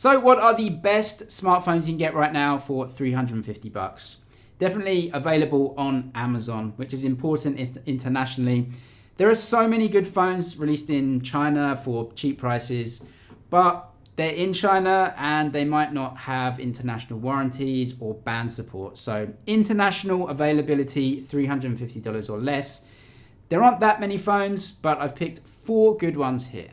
So what are the best smartphones you can get right now for 350 bucks? Definitely available on Amazon, which is important internationally. There are so many good phones released in China for cheap prices, but they're in China and they might not have international warranties or band support. So international availability, $350 or less. There aren't that many phones, but I've picked 4 good ones here.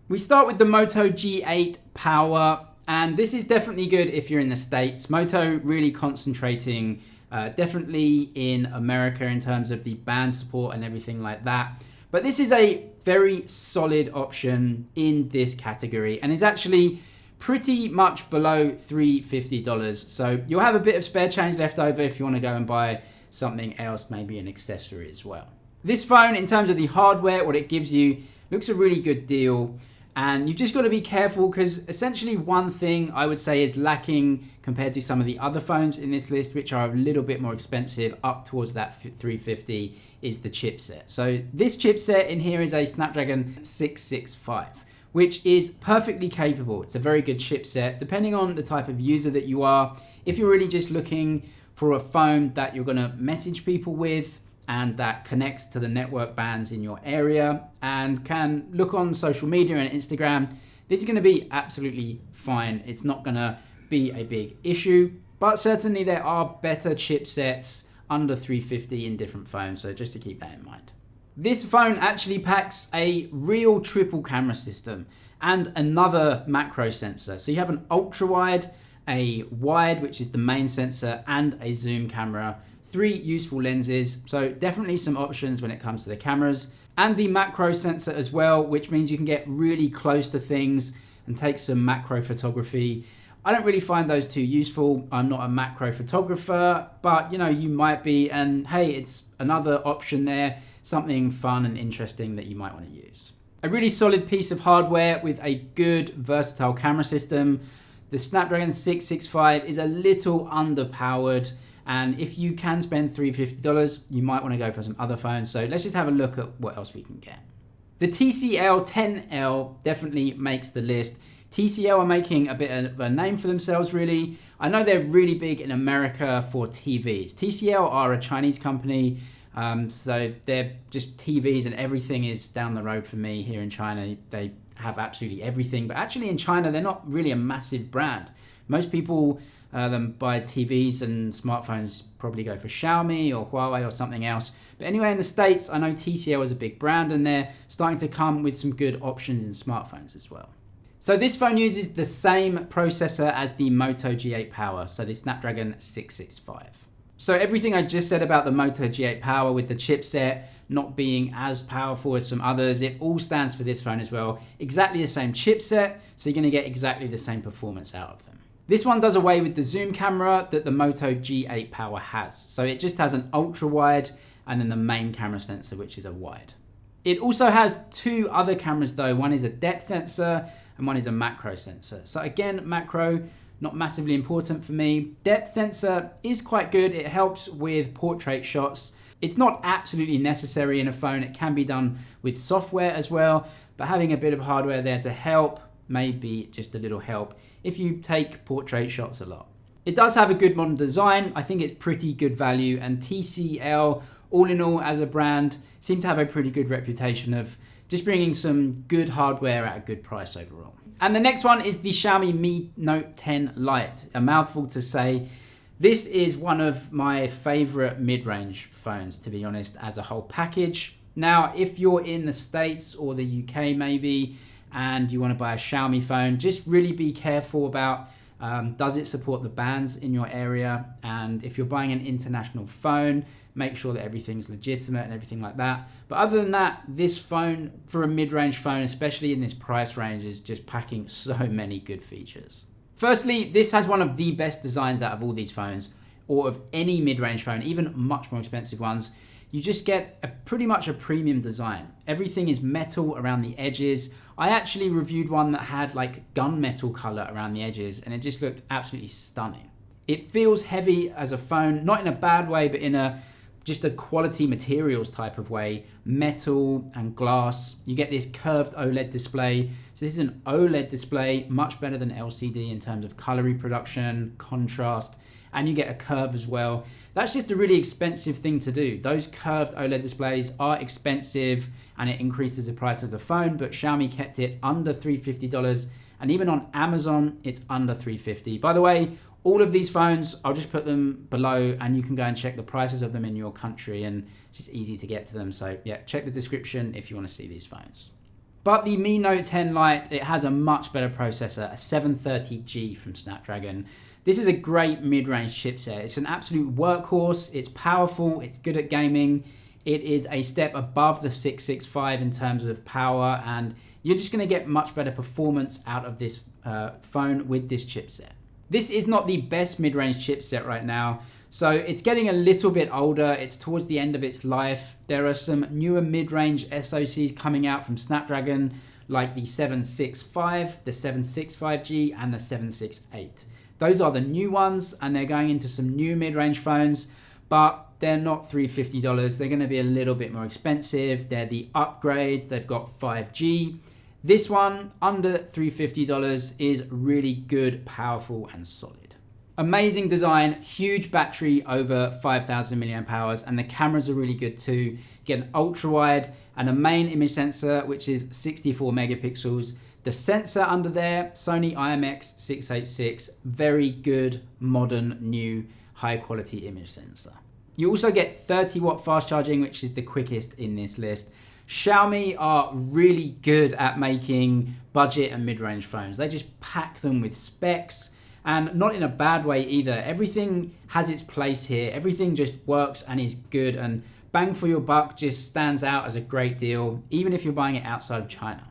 We start with the Moto G8 Power, and this is definitely good if you're in the States. Moto really concentrating definitely in America in terms of the band support and everything like that. But this is a very solid option in this category and is actually pretty much below $350. So you'll have a bit of spare change left over if you want to go and buy something else, maybe an accessory as well. This phone, in terms of the hardware, what it gives you, looks a really good deal. And you've just got to be careful because essentially one thing I would say is lacking compared to some of the other phones in this list, which are a little bit more expensive up towards that 350, is the chipset. So this chipset in here is a Snapdragon 665, which is perfectly capable. It's a very good chipset depending on the type of user that you are. If you're really just looking for a phone that you're going to message people with, and that connects to the network bands in your area and can look on social media and Instagram, this is going to be absolutely fine. It's not going to be a big issue, but certainly there are better chipsets under 350 in different phones, so just to keep that in mind. This phone actually packs a real triple camera system and another macro sensor. So you have an ultra wide, a wide, which is the main sensor, and a zoom camera. 3 useful lenses, so definitely some options when it comes to the cameras. And the macro sensor as well, which means you can get really close to things and take some macro photography. I don't really find those too useful. I'm not a macro photographer, but you know, you might be, and hey, it's another option there, something fun and interesting that you might want to use. A really solid piece of hardware with a good versatile camera system. The Snapdragon 665 is a little underpowered, and if you can spend $350, you might want to go for some other phones. So let's just have a look at what else we can get. The TCL 10L definitely makes the list. TCL are making a bit of a name for themselves, really. I know they're really big in America for TVs. TCL are a Chinese company, so they're just TVs and everything is down the road for me here in China. They have absolutely everything, but actually in China, they're not really a massive brand. Most people that buy TVs and smartphones probably go for Xiaomi or Huawei or something else. But anyway, in the States, I know TCL is a big brand and they're starting to come with some good options in smartphones as well. So this phone uses the same processor as the Moto G8 Power, so the Snapdragon 665. So everything I just said about the Moto G8 Power with the chipset not being as powerful as some others, it all stands for this phone as well. Exactly the same chipset, so you're going to get exactly the same performance out of them. This one does away with the zoom camera that the Moto G8 Power has. So it just has an ultra wide and then the main camera sensor, which is a wide. It also has 2 other cameras though. One is a depth sensor and one is a macro sensor. So again, macro, not massively important for me. Depth sensor is quite good. It helps with portrait shots. It's not absolutely necessary in a phone. It can be done with software as well, but having a bit of hardware there to help, maybe just a little help if you take portrait shots a lot. It does have a good modern design. I think it's pretty good value, and TCL, all in all as a brand, seem to have a pretty good reputation of just bringing some good hardware at a good price overall. And the next one is the Xiaomi Mi Note 10 Lite. A mouthful to say. This is one of my favorite mid-range phones, to be honest, as a whole package. Now, if you're in the States or the UK maybe, and you want to buy a Xiaomi phone, just really be careful about does it support the bands in your area, and if you're buying an international phone, make sure that everything's legitimate and everything like that. But other than that, this phone, for a mid-range phone, especially in this price range, is just packing so many good features. Firstly, this has one of the best designs out of all these phones, or of any mid-range phone, even much more expensive ones. You just get pretty much a premium design. Everything is metal around the edges. I actually reviewed one that had like gunmetal color around the edges, and it just looked absolutely stunning. It feels heavy as a phone, not in a bad way, but in a just a quality materials type of way, metal and glass. You get this curved OLED display. So this is an OLED display, much better than LCD in terms of color reproduction, contrast, and you get a curve as well. That's just a really expensive thing to do. Those curved OLED displays are expensive and it increases the price of the phone, but Xiaomi kept it under $350, and even on Amazon, it's under $350. By the way, all of these phones, I'll just put them below and you can go and check the prices of them in your country, and it's just easy to get to them. So yeah, check the description if you want to see these phones. But the Mi Note 10 Lite, it has a much better processor, a 730G from Snapdragon. This is a great mid-range chipset. It's an absolute workhorse, it's powerful, it's good at gaming. It is a step above the 665 in terms of power, and you're just going to get much better performance out of this phone with this chipset. This is not the best mid-range chipset right now, so it's getting a little bit older. It's towards the end of its life. There are some newer mid-range SoCs coming out from Snapdragon, like the 765, the 765G, and the 768. Those are the new ones, and they're going into some new mid-range phones, but they're not $350. They're going to be a little bit more expensive. They're the upgrades. They've got 5G. This one, under $350, is really good, powerful, and solid. Amazing design, huge battery, over 5,000 milliamp hours, and the cameras are really good too. You get an ultra wide and a main image sensor, which is 64 megapixels. The sensor under there, Sony IMX686, very good, modern, new, high quality image sensor. You also get 30 watt fast charging, which is the quickest in this list. Xiaomi are really good at making budget and mid-range phones. They just pack them with specs, and not in a bad way either. Everything has its place here. Everything just works and is good, and bang for your buck just stands out as a great deal, even if you're buying it outside of China.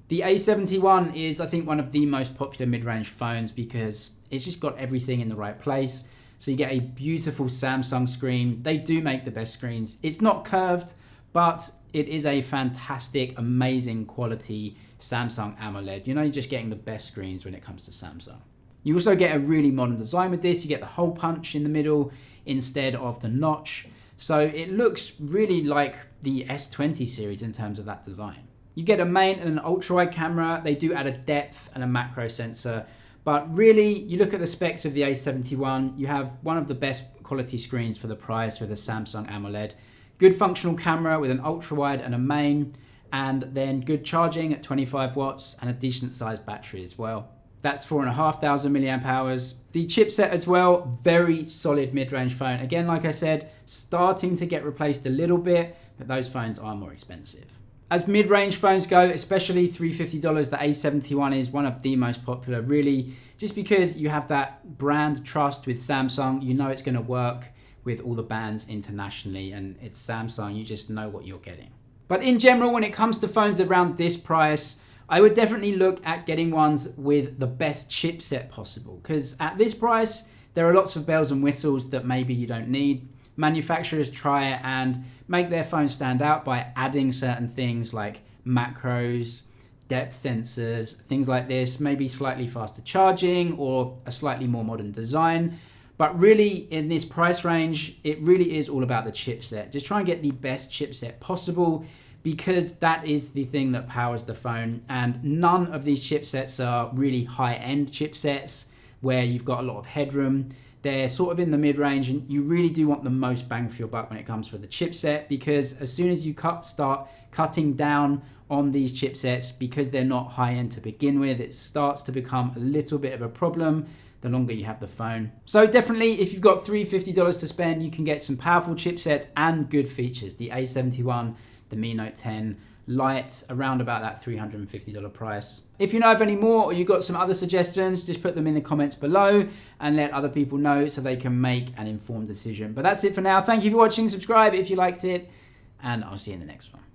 The A71 is, I think, one of the most popular mid-range phones because it's just got everything in the right place. So you get a beautiful Samsung screen. They do make the best screens. It's not curved, but it is a fantastic, amazing quality Samsung AMOLED. You know, you're just getting the best screens when it comes to Samsung. You also get a really modern design with this. You get the hole punch in the middle instead of the notch. So it looks really like the S20 series in terms of that design. You get a main and an ultra-wide camera. They do add a depth and a macro sensor. But really, you look at the specs of the A71, you have one of the best quality screens for the price with a Samsung AMOLED. Good functional camera with an ultra-wide and a main, and then good charging at 25 watts and a decent sized battery as well. That's 4,500 milliamp hours. The chipset as well, very solid mid-range phone. Again, like I said, starting to get replaced a little bit, but those phones are more expensive. As mid-range phones go, especially $350, the A71 is one of the most popular, really, just because you have that brand trust with Samsung. You know it's going to work with all the brands internationally, and it's Samsung. You just know what you're getting. But in general, when it comes to phones around this price, I would definitely look at getting ones with the best chipset possible, because at this price, there are lots of bells and whistles that maybe you don't need. Manufacturers try and make their phone stand out by adding certain things like macros, depth sensors, things like this, maybe slightly faster charging or a slightly more modern design. But really, in this price range, it really is all about the chipset. Just try and get the best chipset possible, because that is the thing that powers the phone. And none of these chipsets are really high-end chipsets where you've got a lot of headroom. They're sort of in the mid-range, and you really do want the most bang for your buck when it comes to the chipset, because as soon as you start cutting down on these chipsets, because they're not high-end to begin with, it starts to become a little bit of a problem the longer you have the phone. So definitely, if you've got $350 to spend, you can get some powerful chipsets and good features. The A71, the Mi Note 10 Lite, around about that $350 price. If you know of any more, or you've got some other suggestions, just put them in the comments below and let other people know so they can make an informed decision. But that's it for now. Thank you for watching. Subscribe if you liked it, and I'll see you in the next one.